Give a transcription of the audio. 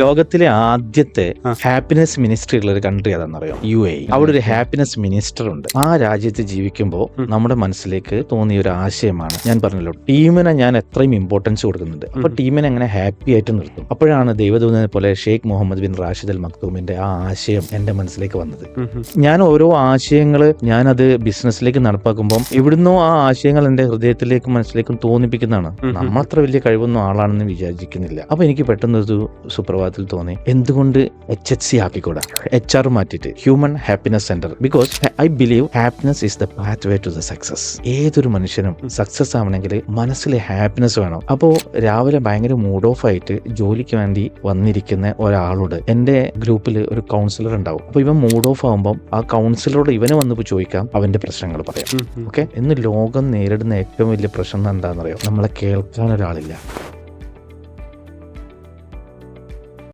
ലോകത്തിലെ ആദ്യത്തെ happiness ministry ഉള്ള ഒരു കൺട്രി അതെന്നറിയോ? UAE. അവിടെ ഒരു ഹാപ്പിനെസ് മിനിസ്റ്റർ ഉണ്ട്. ആ രാജ്യത്ത് ജീവിക്കുമ്പോൾ നമ്മുടെ മനസ്സിലേക്ക് തോന്നിയ ഒരു ആശയമാണ്, ഞാൻ പറഞ്ഞല്ലോ, ടീമിനെ ഞാൻ എത്രയും ഇമ്പോർട്ടൻസ് കൊടുക്കുന്നുണ്ട്. അപ്പൊ ടീമിനെ എങ്ങനെ ഹാപ്പി ആയിട്ട് നിർത്തും. അപ്പോഴാണ് ദൈവദൂതനെ പോലെ ഷെയ്ഖ് മുഹമ്മദ് ബിൻ റാഷിദ് അൽ മക്തൂമിന്റെ ആ ആശയം എന്റെ മനസ്സിലേക്ക് വന്നത്. ഞാൻ ഓരോ ആശയങ്ങള് ഞാനത് ബിസിനസ്സിലേക്ക് നടപ്പാക്കുമ്പോൾ എവിടുന്നോ ആ ആശയങ്ങൾ എന്റെ ഹൃദയത്തിലേക്കും മനസ്സിലേക്കും തോന്നിപ്പിക്കുന്നതാണ്. നമ്മളത്ര വലിയ കഴിവൊന്നും ആളാണെന്ന് വിചാരിക്കുന്നില്ല. അപ്പൊ എനിക്ക് പെട്ടെന്നൊരു സുപ്രഭാതത്തിൽ തോന്നി, എന്തുകൊണ്ട് HHC ആക്കിക്കൂടാ, HR മാറ്റിയിട്ട് human happiness centre. Because I believe happiness is the path way to the success. ഏതൊരു മനുഷ്യനും സക്സസ് ആവണമെങ്കിൽ മനസ്സിലെ ഹാപ്പിനെസ് വേണം. അപ്പോൾ രാവിലെ ഭയങ്കര മൂഡ് ഓഫ് ആയിട്ട് ജോലിക്ക് വേണ്ടി വന്നിരിക്കുന്ന ഒരാളോട് എന്റെ ഗ്രൂപ്പിൽ ഒരു കൗൺസിലർ ഉണ്ടാവും. അപ്പൊ ഇവൻ മൂഡ് ഓഫ് ആകുമ്പോൾ ആ കൗൺസിലറോട് ഇവന് വന്ന് ചോദിക്കാം, അവന്റെ പ്രശ്നങ്ങൾ പറയാം. ഓക്കെ, ഇന്ന് ലോകം നേരിടുന്ന ഏറ്റവും വലിയ പ്രശ്നം എന്താണെന്നറിയോ? നമ്മളെ കേൾക്കാൻ ഒരാളില്ല.